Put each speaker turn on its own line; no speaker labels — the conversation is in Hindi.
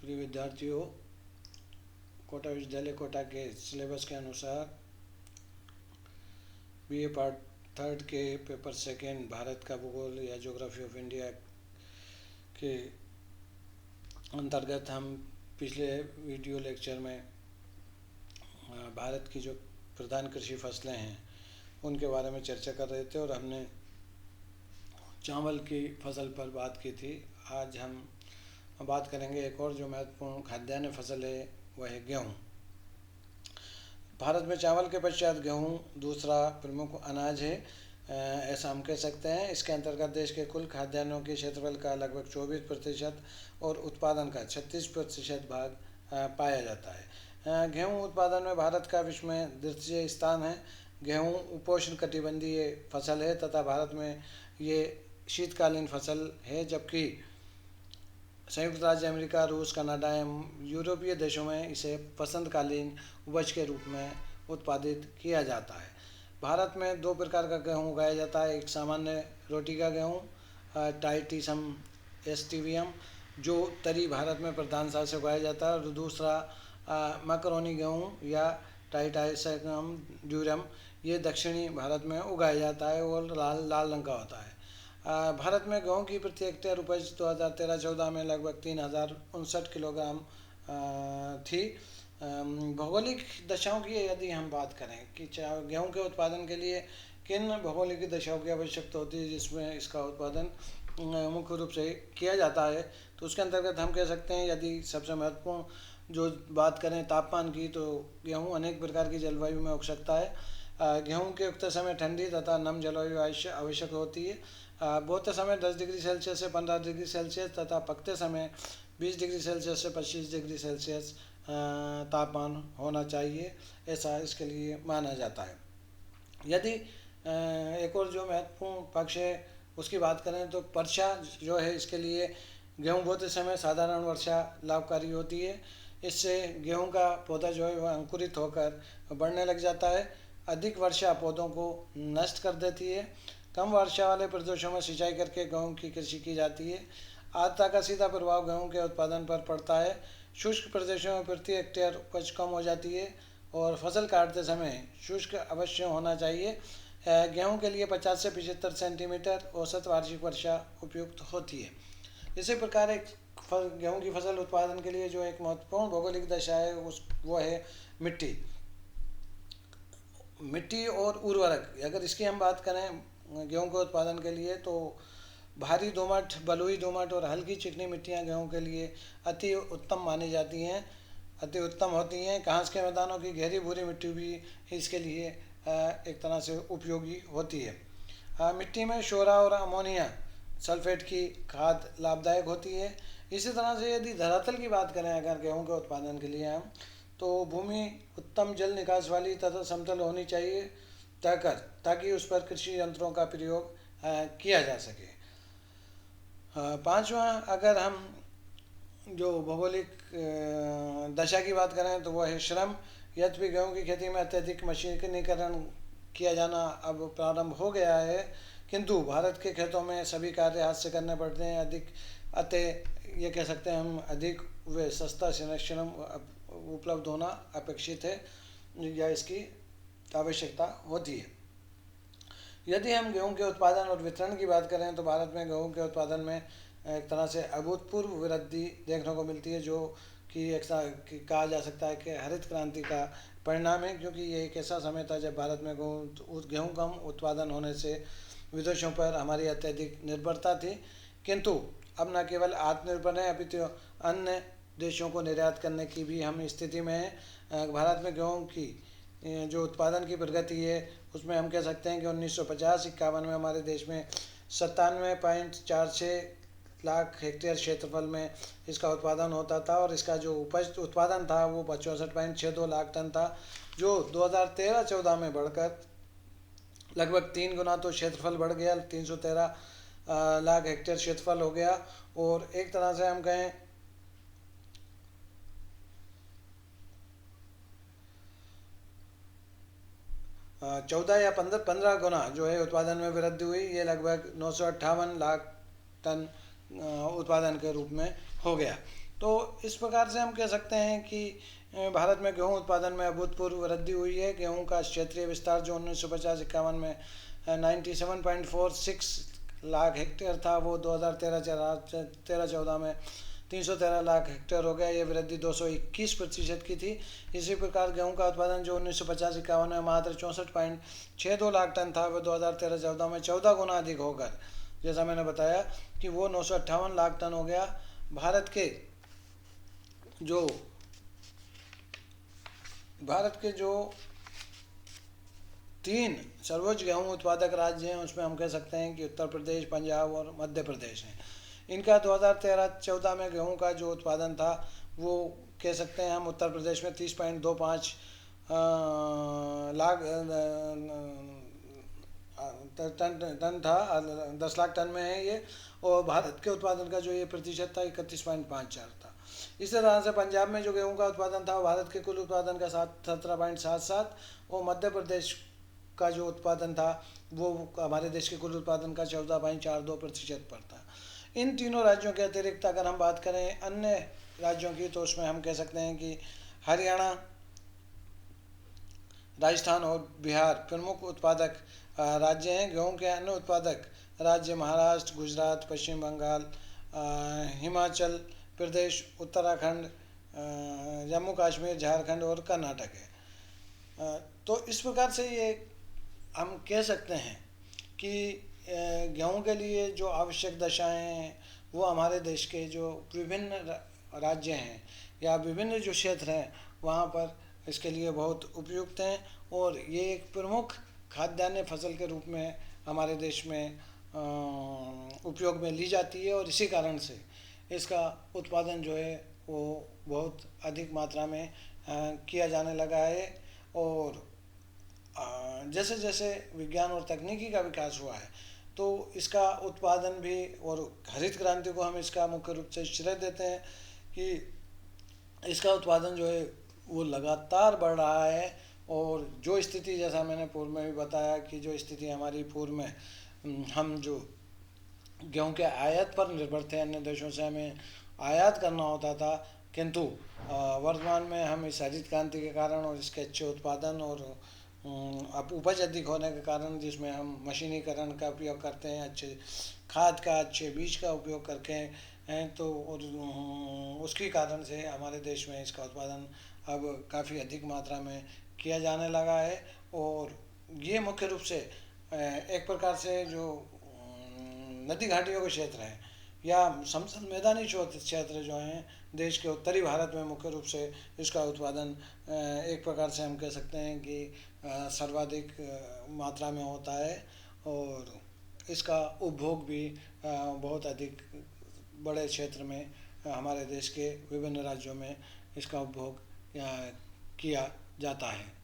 प्रिय विद्यार्थियों, कोटा विश्वविद्यालय कोटा के सिलेबस के अनुसार बीए पार्ट थर्ड के पेपर सेकेंड भारत का भूगोल या ज्योग्राफी ऑफ इंडिया के अंतर्गत हम पिछले वीडियो लेक्चर में भारत की जो प्रधान कृषि फसलें हैं उनके बारे में चर्चा कर रहे थे और हमने चावल की फसल पर बात की थी। आज हम बात करेंगे एक और जो महत्वपूर्ण खाद्यान्न फसल है, वह है गेहूँ। भारत में चावल के पश्चात गेहूँ दूसरा प्रमुख अनाज है, ऐसा हम कह सकते हैं। इसके अंतर्गत देश के कुल खाद्यान्नों के क्षेत्रफल का लगभग 24% और उत्पादन का 36% भाग पाया जाता है। गेहूँ उत्पादन में भारत का विश्व में द्वितीय स्थान है। गेहूँ उपोष्ण कटिबंधीय फसल है तथा भारत में ये शीतकालीन फसल है, जबकि संयुक्त राज्य अमेरिका, रूस, कनाडा एवं यूरोपीय देशों में इसे वसंतकालीन उपज के रूप में उत्पादित किया जाता है। भारत में दो प्रकार का गेहूँ उगाया जाता है। एक सामान्य रोटी का गेहूँ टाइटिसम एस्टिवियम, जो उत्तरी भारत में प्रधानता से उगाया जाता है, और दूसरा मैक्रोनी गेहूँ या टाइटाइसम ड्यूरम, ये दक्षिणी भारत में उगाया जाता है और लाल रंग का होता है। भारत में गेहूँ की प्रति हेक्टेयर उपज 2013-14 में लगभग 3059 किलोग्राम थी। भौगोलिक दशाओं की यदि हम बात करें कि गेहूँ के उत्पादन के लिए किन भौगोलिक दशाओं की आवश्यकता होती है जिसमें इसका उत्पादन मुख्य रूप से किया जाता है, तो उसके अंतर्गत हम कह सकते हैं, यदि सबसे महत्वपूर्ण जो बात करें तापमान की, तो गेहूँ अनेक प्रकार की जलवायु में उग सकता है। गेहूँ के उगते समय ठंडी तथा नम जलवायु आवश्यक होती है। बोते समय 10 डिग्री सेल्सियस से 15 डिग्री सेल्सियस तथा पकते समय 20 डिग्री सेल्सियस से 25 डिग्री सेल्सियस तापमान होना चाहिए, ऐसा इसके लिए माना जाता है। यदि एक और जो महत्वपूर्ण पक्ष है उसकी बात करें तो वर्षा जो है, इसके लिए गेहूँ बोते समय साधारण वर्षा लाभकारी होती है। इससे गेहूँ का पौधा जो है वह अंकुरित होकर बढ़ने लग जाता है। अधिक वर्षा पौधों को नष्ट कर देती है। कम वर्षा वाले प्रदेशों में सिंचाई करके गेहूँ की कृषि की जाती है। आर्द्रता का सीधा प्रभाव गेहूँ के उत्पादन पर पड़ता है। शुष्क प्रदेशों में प्रति हेक्टेयर उपज कम हो जाती है और फसल काटते समय शुष्क अवश्य होना चाहिए। गेहूँ के लिए 50 से 75 सेंटीमीटर औसत वार्षिक वर्षा उपयुक्त होती है। इसी प्रकार एक गेहूँ की फसल उत्पादन के लिए जो एक महत्वपूर्ण भौगोलिक दशा है वो है मिट्टी और उर्वरक। अगर इसकी हम बात करें गेहूँ के उत्पादन के लिए, तो भारी दोमट, बलुई दोमट और हल्की चिकनी मिट्टियाँ गेहूँ के लिए अति उत्तम मानी जाती हैं, अति उत्तम होती हैं। घास के मैदानों की गहरी भूरी मिट्टी भी इसके लिए एक तरह से उपयोगी होती है। मिट्टी में शोरा और अमोनिया सल्फेट की खाद लाभदायक होती है। इसी तरह से यदि धरातल की बात करें अगर गेहूँ के उत्पादन के लिए हम, तो भूमि उत्तम जल निकास वाली तथा समतल होनी चाहिए ताकि उस पर कृषि यंत्रों का प्रयोग किया जा सके। पांचवा, अगर हम जो भौगोलिक दशा की बात करें तो वह है श्रम। यद्यपि गेहूँ की खेती में अत्यधिक मशीनीकरण किया जाना अब प्रारंभ हो गया है, किंतु भारत के खेतों में सभी कार्य हाथ से करने पड़ते हैं। ये कह सकते हैं हम अधिक व सस्ता श्रम उपलब्ध होना अपेक्षित है या इसकी आवश्यकता होती है। यदि हम गेहूं के उत्पादन और वितरण की बात करें तो भारत में गेहूं के उत्पादन में एक तरह से अभूतपूर्व वृद्धि देखने को मिलती है, जो कि कहा जा सकता है कि हरित क्रांति का परिणाम है, क्योंकि ये एक ऐसा समय था जब भारत में गेहूं कम उत्पादन होने से विदेशों पर हमारी अत्यधिक निर्भरता थी। किंतु अब न केवल आत्मनिर्भर है, अपितु अन्य देशों को निर्यात करने की भी हम स्थिति में हैं। भारत में गेहूँ की जो उत्पादन की प्रगति है उसमें हम कह सकते हैं कि 1950-51 में हमारे देश में 97.46 लाख हेक्टेयर क्षेत्रफल में इसका उत्पादन होता था और इसका जो उत्पादन था वो 64.62 लाख टन था, जो 2013-14 में बढ़कर लगभग 3 गुना, तो क्षेत्रफल बढ़ गया, 313 लाख हेक्टेयर क्षेत्रफल हो गया। और एक तरह से हम कहें 14 या 15 गुना जो है उत्पादन में वृद्धि हुई। ये लगभग 958 लाख टन उत्पादन के रूप में हो गया। तो इस प्रकार से हम कह सकते हैं कि भारत में गेहूं उत्पादन में अभूतपूर्व वृद्धि हुई है। गेहूं का क्षेत्रीय विस्तार जो 1950-51 में 97.46 लाख हेक्टेयर था, वो 2013-14 में 313 लाख हेक्टेयर हो गया। ये वृद्धि 221% की थी। इसी प्रकार गेहूं का उत्पादन जो 1950-51 में मात्र 64.62 लाख टन था, वो 2013-14 में 14 गुना अधिक होकर, जैसा मैंने बताया कि वो 958 लाख टन हो गया। भारत के जो 3 सर्वोच्च गेहूं उत्पादक राज्य हैं, उसमें हम कह सकते हैं कि उत्तर प्रदेश, पंजाब और मध्य प्रदेश हैं। इनका 2013-14 में गेहूं का जो उत्पादन था, वो कह सकते हैं हम उत्तर प्रदेश में 30.25 लाख टन था, 10 लाख टन में है ये। और भारत के उत्पादन का जो ये प्रतिशत था 31.54 था। इसी तरह से पंजाब में जो गेहूं का उत्पादन था, भारत के कुल उत्पादन का 17.77, और मध्य प्रदेश का जो उत्पादन था वो हमारे देश के कुल उत्पादन का 14.42% पर था। इन तीनों राज्यों के अतिरिक्त अगर हम बात करें अन्य राज्यों की, तो उसमें हम कह सकते हैं कि हरियाणा, राजस्थान और बिहार प्रमुख उत्पादक राज्य हैं। गेहूं के अन्य उत्पादक राज्य महाराष्ट्र, गुजरात, पश्चिम बंगाल, हिमाचल प्रदेश, उत्तराखंड, जम्मू कश्मीर, झारखंड और कर्नाटक है। तो इस प्रकार से ये हम कह सकते हैं कि गेहूं के लिए जो आवश्यक दशाएं हैं, वो हमारे देश के जो विभिन्न राज्य हैं या विभिन्न जो क्षेत्र हैं, वहाँ पर इसके लिए बहुत उपयुक्त हैं। और ये एक प्रमुख खाद्यान्न फसल के रूप में हमारे देश में उपयोग में ली जाती है, और इसी कारण से इसका उत्पादन जो है वो बहुत अधिक मात्रा में किया जाने लगा है। और जैसे जैसे विज्ञान और तकनीकी का विकास हुआ है, तो इसका उत्पादन भी, और हरित क्रांति को हम इसका मुख्य रूप से श्रेय देते हैं कि इसका उत्पादन जो है वो लगातार बढ़ रहा है। और जो स्थिति, जैसा मैंने पूर्व में भी बताया कि जो स्थिति हमारी पूर्व में हम जो गेहूं के आयात पर निर्भर थे, अन्य देशों से हमें आयात करना होता था, किंतु वर्तमान में हम इस हरित क्रांति के कारण और इसके अच्छे उत्पादन और अब उपज अधिक होने के कारण, जिसमें हम मशीनीकरण का उपयोग करते हैं, अच्छे खाद का, अच्छे बीज का उपयोग करके हैं, तो और उसके कारण से हमारे देश में इसका उत्पादन अब काफ़ी अधिक मात्रा में किया जाने लगा है। और ये मुख्य रूप से एक प्रकार से जो नदी घाटियों के क्षेत्र हैं या समतल मैदानी क्षेत्र जो हैं देश के उत्तरी भारत में, मुख्य रूप से इसका उत्पादन एक प्रकार से हम कह सकते हैं कि सर्वाधिक मात्रा में होता है। और इसका उपभोग भी बहुत अधिक बड़े क्षेत्र में हमारे देश के विभिन्न राज्यों में इसका उपभोग किया जाता है।